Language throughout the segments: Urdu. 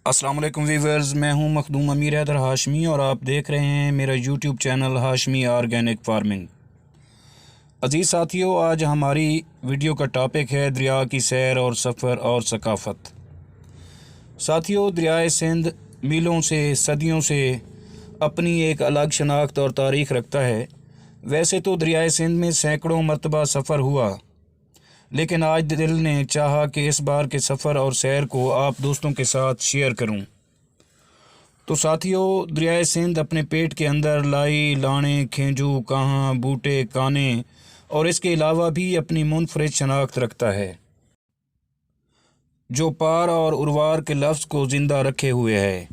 السلام علیکم ویورز، میں ہوں مخدوم امیر حیدر ہاشمی اور آپ دیکھ رہے ہیں میرا YouTube channel Hashmi organic farming. عزیز ساتھیو، آج ہماری ویڈیو کا ٹاپک ہے دریا کی سیر اور سفر اور ثقافت۔ ساتھیو، دریائے سندھ میلوں سے صدیوں سے اپنی ایک الگ شناخت اور تاریخ رکھتا ہے۔ ویسے تو دریائے سندھ میں سینکڑوں مرتبہ سفر ہوا، لیکن آج دل نے چاہا کہ اس بار کے سفر اور سیر کو آپ دوستوں کے ساتھ شیئر کروں۔ تو ساتھیو، دریائے سندھ اپنے پیٹ کے اندر لائی، لانے، کھینجو، کہاں، بوٹے، کانے اور اس کے علاوہ بھی اپنی منفرد شناخت رکھتا ہے، جو پار اور اروار کے لفظ کو زندہ رکھے ہوئے ہے۔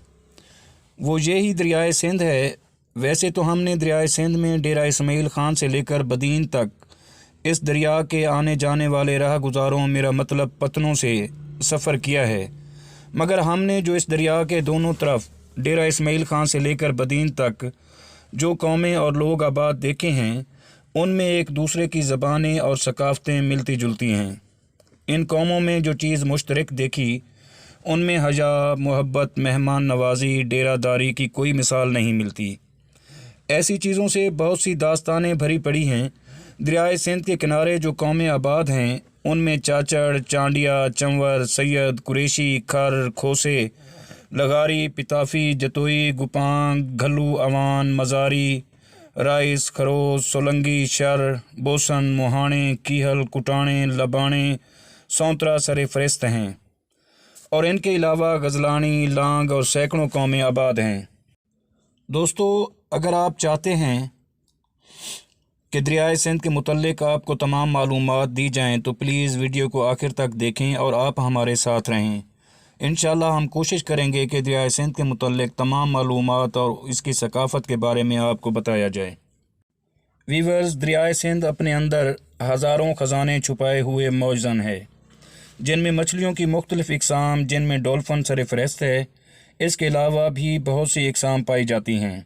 وہ یہی دریائے سندھ ہے۔ ویسے تو ہم نے دریائے سندھ میں ڈیرہ اسماعیل خان سے لے کر بدین تک اس دریا کے آنے جانے والے راہ گزاروں، میرا مطلب پتنوں سے سفر کیا ہے، مگر ہم نے جو اس دریا کے دونوں طرف ڈیرہ اسماعیل خان سے لے کر بدین تک جو قومیں اور لوگ آباد دیکھے ہیں، ان میں ایک دوسرے کی زبانیں اور ثقافتیں ملتی جلتی ہیں۔ ان قوموں میں جو چیز مشترک دیکھی، ان میں حیا، محبت، مہمان نوازی، ڈیرہ داری کی کوئی مثال نہیں ملتی۔ ایسی چیزوں سے بہت سی داستانیں بھری پڑی ہیں۔ دریائے سندھ کے کنارے جو قومیں آباد ہیں، ان میں چاچڑ، چانڈیا، چنور، سید، قریشی، کھر، کھوسے، لغاری، پتافی، جتوئی، گپانگ، گھلو، اوان، مزاری، رائس، خروس، سولنگی، شر، بوسن، موہانے، کیہل، کٹانے، لبانے، سونترا سر فہرست ہیں، اور ان کے علاوہ غزلانی، لانگ اور سینکڑوں قومیں آباد ہیں۔ دوستو، اگر آپ چاہتے ہیں کہ دریائے سندھ کے متعلق آپ کو تمام معلومات دی جائیں تو پلیز ویڈیو کو آخر تک دیکھیں اور آپ ہمارے ساتھ رہیں۔ انشاءاللہ ہم کوشش کریں گے کہ دریائے سندھ کے متعلق تمام معلومات اور اس کی ثقافت کے بارے میں آپ کو بتایا جائے۔ ویورز، دریائے سندھ اپنے اندر ہزاروں خزانے چھپائے ہوئے موجزن ہے، جن میں مچھلیوں کی مختلف اقسام، جن میں ڈولفن سر فہرست ہے۔ اس کے علاوہ بھی بہت سی اقسام پائی جاتی ہیں۔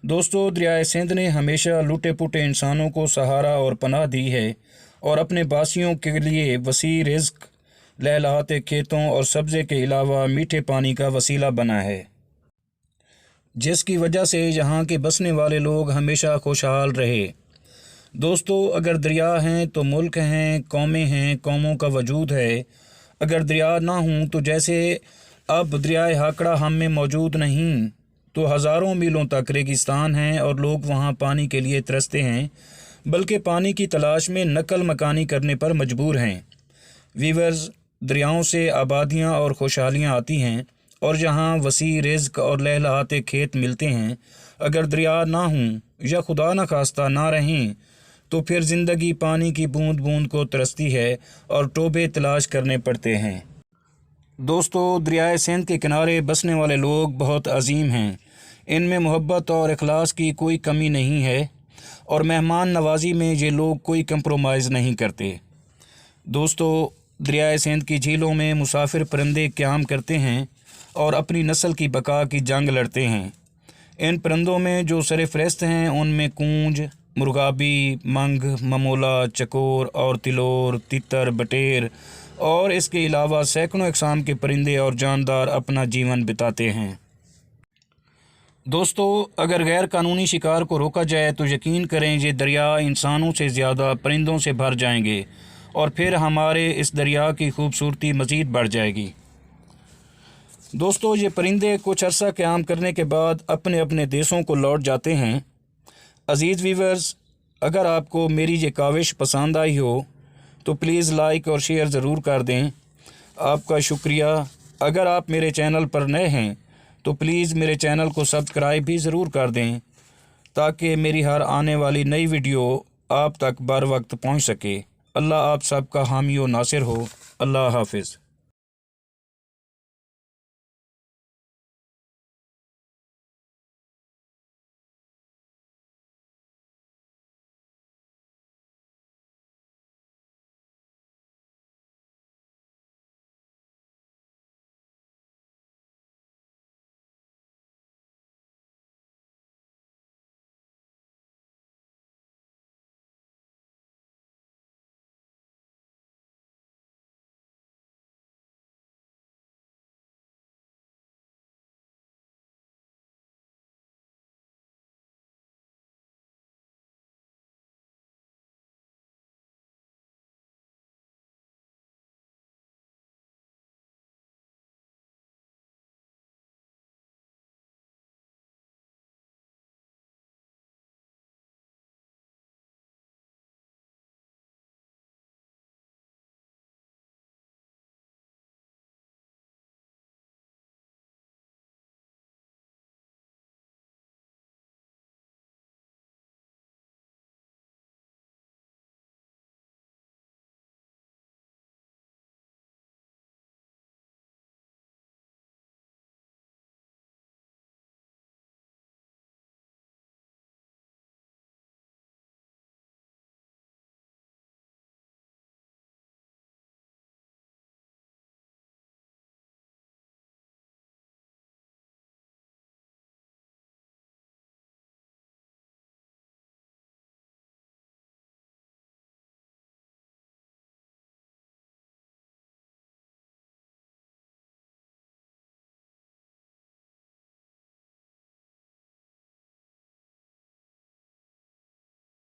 دوستو، دریائے سندھ نے ہمیشہ لوٹے پوٹے انسانوں کو سہارا اور پناہ دی ہے، اور اپنے باسیوں کے لیے وسیع رزق، لہلہاتے کھیتوں اور سبزے کے علاوہ میٹھے پانی کا وسیلہ بنا ہے، جس کی وجہ سے یہاں کے بسنے والے لوگ ہمیشہ خوشحال رہے۔ دوستو، اگر دریا ہیں تو ملک ہیں، قومیں ہیں، قوموں کا وجود ہے۔ اگر دریا نہ ہوں تو جیسے اب دریائے ہاکڑا ہم میں موجود نہیں، تو ہزاروں میلوں تک ریگستان ہیں اور لوگ وہاں پانی کے لیے ترستے ہیں، بلکہ پانی کی تلاش میں نقل مکانی کرنے پر مجبور ہیں۔ ویورز، دریاؤں سے آبادیاں اور خوشحالیاں آتی ہیں، اور جہاں وسیع رزق اور لہلہاتے کھیت ملتے ہیں، اگر دریا نہ ہوں یا خدا نخواستہ نہ رہیں تو پھر زندگی پانی کی بوند بوند کو ترستی ہے اور ٹوبے تلاش کرنے پڑتے ہیں۔ دوستو، دریائے سندھ کے کنارے بسنے والے لوگ بہت عظیم ہیں۔ ان میں محبت اور اخلاص کی کوئی کمی نہیں ہے، اور مہمان نوازی میں یہ لوگ کوئی کمپرومائز نہیں کرتے۔ دوستو، دریائے سندھ کی جھیلوں میں مسافر پرندے قیام کرتے ہیں اور اپنی نسل کی بقا کی جنگ لڑتے ہیں۔ ان پرندوں میں جو سر فہرست ہیں، ان میں کونج، مرغابی، منگھ، ممولا، چکور اور تلور، تتر، بٹیر اور اس کے علاوہ سینکڑوں اقسام کے پرندے اور جاندار اپنا جیون بتاتے ہیں۔ دوستو، اگر غیر قانونی شکار کو روکا جائے تو یقین کریں یہ دریا انسانوں سے زیادہ پرندوں سے بھر جائیں گے، اور پھر ہمارے اس دریا کی خوبصورتی مزید بڑھ جائے گی۔ دوستو، یہ پرندے کچھ عرصہ قیام کرنے کے بعد اپنے اپنے دیسوں کو لوٹ جاتے ہیں۔ عزیز ویورز، اگر آپ کو میری یہ کاوش پسند آئی ہو تو پلیز لائک اور شیئر ضرور کر دیں۔ آپ کا شکریہ۔ اگر آپ میرے چینل پر نئے ہیں تو پلیز میرے چینل کو سبسکرائب بھی ضرور کر دیں، تاکہ میری ہر آنے والی نئی ویڈیو آپ تک بر وقت پہنچ سکے۔ اللہ آپ سب کا حامی و ناصر ہو۔ اللہ حافظ۔